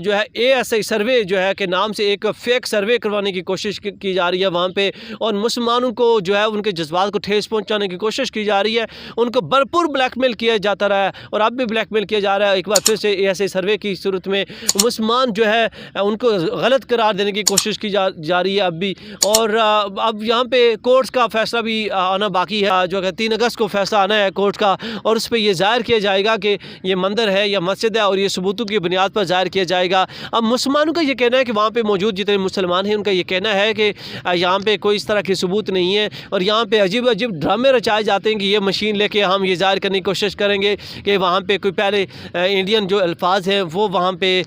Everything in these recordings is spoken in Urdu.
جو ہے ASI سروے جو ہے کہ نام سے ایک فیک سروے کروانے کی کوشش کی جا رہی ہے وہاں پہ، اور مسلمانوں کو جو ہے ان کے جذبات کو ٹھیس پہنچانے کی کوشش کی جا رہی ہے، ان کو بھرپور بلیک میل کیا جاتا رہا ہے اور اب بھی بلیک میل کیا جا رہا ہے۔ ایک بار پھر سے ASI سروے کی صورت میں مسلمان جو ہے ان کو غلط قرار دینے کی کوشش کی جا رہی ہے اب بھی، اور اب یہاں پہ کورٹس کا فیصلہ بھی آنا باقی ہے، جو کہ 3 اگست کو فیصلہ آنا ہے کورٹ کا، اور اس پہ یہ ظاہر کیا جائے گا کہ یہ مندر ہے یا مسجد ہے، اور یہ ثبوتوں کی بنیاد پر ظاہر کیا جائے گا۔ اب مسلمانوں کا یہ کہنا ہے کہ وہاں پہ موجود جتنے مسلمان ہیں ان کا یہ کہنا ہے کہ یہاں پہ کوئی اس طرح کے ثبوت نہیں ہے، اور یہاں پہ عجیب عجیب ڈرامے رچائے جاتے ہیں کہ یہ مشین لے کے ہم یہ ظاہر کرنے کی کوشش کریں گے کہ وہاں پہ کوئی پہلے انڈین جو الفاظ ہیں وہ وہاں پہ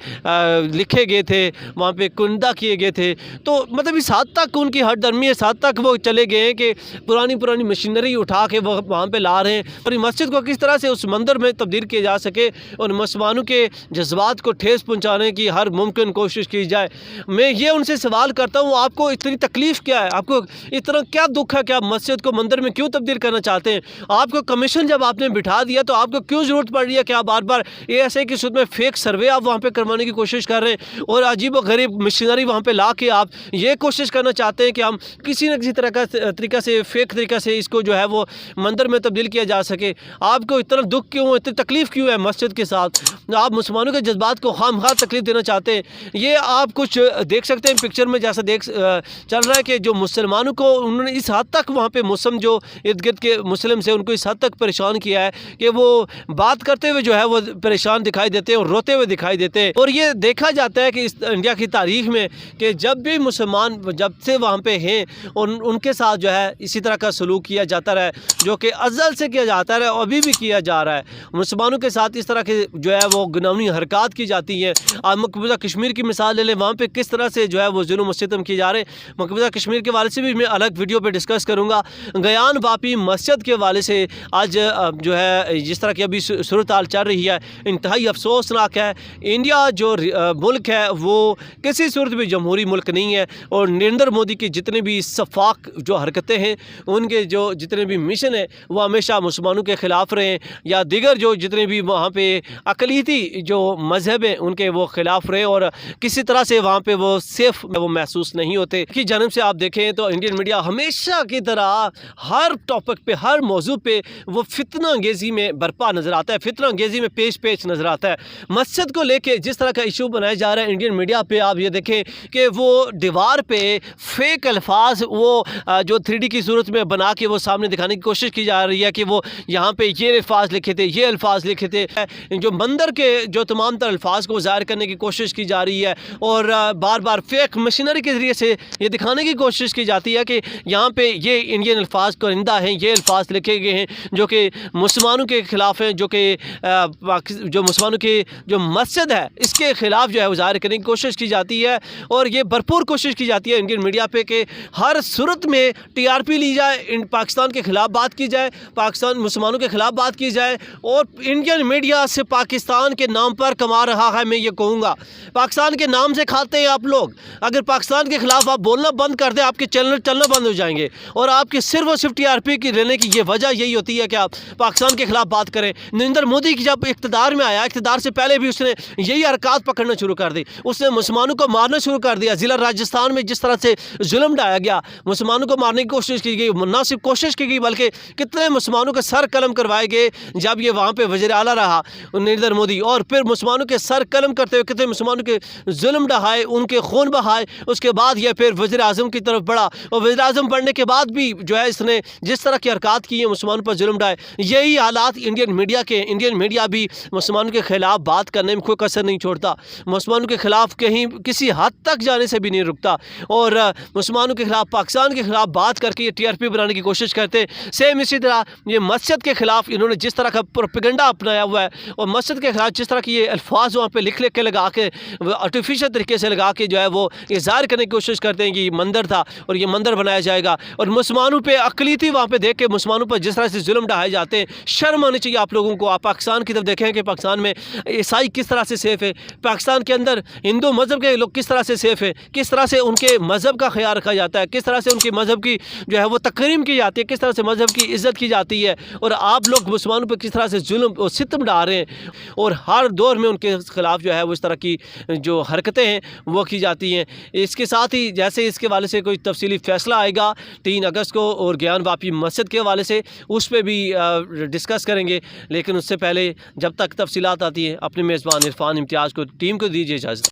لکھے گئے تھے، وہاں پہ کنندہ کیے گئے تھے، تو مطلب اس حد تک ان کی ہٹ درمی ہے، اس حد تک وہ چلے گئے ہیں کہ پرانی مشینری اٹھا کے وہ وہاں پہ لا رہے ہیں، اور مسجد کو کس طرح سے اس مندر میں تبدیل کیا جا سکے اور مسلمانوں کے جذبات کو ٹھیس پہنچانے کی ہر ممکن کوشش کی جائے۔ میں یہ ان سے سوال کرتا ہوں، آپ کو اتنی تکلیف کیا ہے؟ آپ کو اتنا کیا دکھ ہے کہ آپ مسجد کو مندر میں کیوں تبدیل کرنا چاہتے ہیں؟ آپ کو کمیشن جب آپ نے بٹھا دیا تو آپ کو کیوں ضرورت پڑ رہی ہے کہ آپ بار بار ASI کی صورت میں فیک سروے آپ وہاں پہ کروانے کی کوشش کر رہے ہیں، اور عجیب و غریب مشینری وہاں پہ لا کے آپ یہ کوشش کرنا چاہتے ہیں کہ ہم کسی نہ کسی طریقہ سے فیک طریقہ سے اس کو جو ہے وہ مندر میں تبدیل کیا جا سکے؟ آپ کو اتنا دکھ کیوں، اتنی تکلیف کیوں ہے مسجد کے ساتھ؟ آپ مسلمانوں کے جذبات کو خواہ تکلیف دینا چاہتے ہیں۔ یہ آپ کچھ دیکھ سکتے ہیں پکچر میں، جیسا چل رہا ہے کہ جو مسلمانوں کو انہوں نے اس حد تک وہاں پہ مسلم جو ارد گرد کے مسلم سے ان کو اس حد تک پریشان کیا ہے کہ وہ بات کرتے ہوئے جو ہے وہ پریشان دکھائی دیتے ہیں اور روتے ہوئے دکھائی دیتے ہیں۔ اور یہ دیکھا جاتا ہے کہ اس انڈیا کی تاریخ میں کہ جب بھی مسلمان جب سے وہاں پہ ہیں ان کے ساتھ جو ہے اسی طرح کا سلوک کیا جاتا رہا ہے، جو کہ ازل سے کیا جاتا ہے اور ابھی بھی کیا جا رہا ہے۔ مسلمانوں کے ساتھ اس طرح کے جو ہے وہ گناہی حرکات کی جاتی ہیں۔ آپ مقبوضہ کشمیر کی مثال لے لیں، وہاں پہ کس طرح سے جو ہے وہ ظلم و ستم کیے جا رہے ہیں۔ مقبوضہ کشمیر کے والے سے بھی میں الگ ویڈیو پہ ڈسکس کروں گا۔ گیان واپی مسجد کے والے سے آج جو ہے جس طرح کی ابھی صورتحال چل رہی ہے انتہائی افسوسناک ہے۔ انڈیا جو ملک ہے وہ کسی صورت بھی جمہوری ملک نہیں ہے، اور نریندر مودی کی جتنے بھی شفاق جو حرکتیں ہیں، ان کے جو جتنے بھی مشن ہیں وہ ہمیشہ مسلمانوں کے خلاف رہے ہیں، یا دیگر جو جتنے بھی وہاں پہ اقلیتی جو مذہب ہیں ان کے وہ خلاف رہے، اور کسی طرح سے وہاں پہ وہ سیف وہ محسوس نہیں ہوتے۔ کی جانب سے آپ دیکھیں تو انڈین میڈیا ہمیشہ کی طرح ہر ٹاپک پہ، ہر موضوع پہ وہ فتنہ انگیزی میں برپا نظر آتا ہے، فتنہ انگیزی میں پیش نظر آتا ہے۔ مسجد کو لے کے جس طرح کا ایشو بنایا جا رہا ہے انڈین میڈیا پہ، آپ یہ دیکھیں کہ وہ دیوار پہ فیک الفاظ وہ جو 3D کی صورت میں بنا کے وہ سامنے دکھانے کی کوشش کی جا رہی ہے کہ وہ یہاں پہ یہ الفاظ لکھے تھے، یہ الفاظ لکھے تھے، جو مندر کے جو تمام تر الفاظ کو ظاہر کرنے کی کوشش کی جا رہی ہے، اور بار بار فیک مشینری کے ذریعے سے یہ دکھانے کی کوشش کی جاتی ہے کہ یہاں پہ یہ انڈین الفاظ کرندہ ہیں، یہ الفاظ لکھے گئے ہیں جو کہ مسلمانوں کے خلاف ہیں، جو کہ جو مسلمانوں کی جو مسجد ہے اس کے خلاف جو ہے وہ ظاہر کرنے کی کوشش کی جاتی ہے، اور یہ بھرپور کوشش کی جاتی ہے انڈین میڈیا پہ کہ ہر صورت میں TRP لی جائے، پاکستان کے خلاف بات کی جائے، پاکستان مسلمانوں کے خلاف بات کی جائے، اور انڈین میڈیا سے پاکستان کے نام پر کما رہا ہے۔ میں یہ کہوں گا پاکستان کے نام سے کھاتے ہیں آپ لوگ، اگر پاکستان کے خلاف آپ بولنا بند کر دیں آپ کے چینل چلنا بند ہو جائیں گے، اور آپ کی صرف اور صرف TRP کی لینے کی یہ وجہ یہی ہوتی ہے کہ آپ پاکستان کے خلاف بات کریں۔ نریندر مودی کی جب اقتدار میں آیا، اقتدار سے پہلے بھی اس نے یہی حرکات پکڑنا شروع کر دی، اس نے مسلمانوں کو مارنا شروع کر دیا۔ ضلع راجستھان میں جس طرح سے ظلم ڈھایا گیا، مسلمانوں کو مارنے کی کوشش کی گئی، نہ صرف کوشش کی گئی بلکہ کتنے مسلمانوں کے سر قلم کروائے گئے جب یہ وہاں پہ وزیر اعلیٰ رہا نریندر مودی، اور پھر مسلمانوں کے سر قلم کرتے ہوئے کتنے مسلمانوں کے ظلم ڈھائے، ان کے خون بہائے۔ اس کے بعد یہ پھر وزیر اعظم کی طرف بڑھا، اور وزیر اعظم بڑھنے کے بعد بھی جو ہے اس نے جس طرح کی حرکات کی ہیں مسلمانوں پر ظلم ڈھائے۔ یہی حالات انڈین میڈیا کے، انڈین میڈیا بھی مسلمانوں کے خلاف بات کرنے میں کوئی کسر نہیں چھوڑتا، مسلمانوں کے خلاف کہیں کسی حد تک جانے سے بھی نہیں رکتا، اور مسلمانوں کے خلاف، پاکستان کے خلاف بات کر کے یہ TRP بنانے کی کوشش کرتے۔ سیم اسی طرح یہ مسجد کے خلاف انہوں نے جس طرح کا پروپیگنڈا اپنایا ہوا ہے، اور مسجد کے خلاف جس طرح کی یہ الفاظ وہاں پہ لکھ کے لگا کے آرٹیفیشل طریقے سے لگا کے جو ہے وہ اظہار کرنے کی کوشش کرتے ہیں کہ یہ مندر تھا اور یہ مندر بنایا جائے گا، اور مسلمانوں پہ اقلیتی وہاں پہ دیکھ کے مسلمانوں پر جس طرح سے ظلم ڈھائے جاتے ہیں، شرم آنی چاہیے آپ لوگوں کو۔ آپ پاکستان کی طرف دیکھیں کہ پاکستان میں عیسائی کس طرح سے سیف ہے، پاکستان کے اندر ہندو مذہب کے لوگ کس طرح سے سیف ہے، کس طرح سے ان کے مذہب کا خیال رکھا جاتا ہے، کس طرح سے ان کے مذہب کی جو ہے وہ تکریم کی جاتی ہے، کس طرح سے مذہب کی عزت کی جاتی ہے، اور آپ لوگ مسلمانوں پہ کس طرح سے ظلم اور ستم ڈھا رہے ہیں، اور ہر دور میں ان کے خلاف جو ہے وہ اس طرح کی جو حرکتیں ہیں وہ کی جاتی ہیں۔ اس کے ساتھ ہی جیسے اس کے حوالے سے کوئی تفصیلی فیصلہ آئے گا 3 اگست کو اور گیان واپی مسجد کے حوالے سے، اس پہ بھی ڈسکس کریں گے، لیکن اس سے پہلے جب تک تفصیلات آتی ہیں اپنے میزبان عرفان امتیاز کو ٹیم کو دیجیے اجازت۔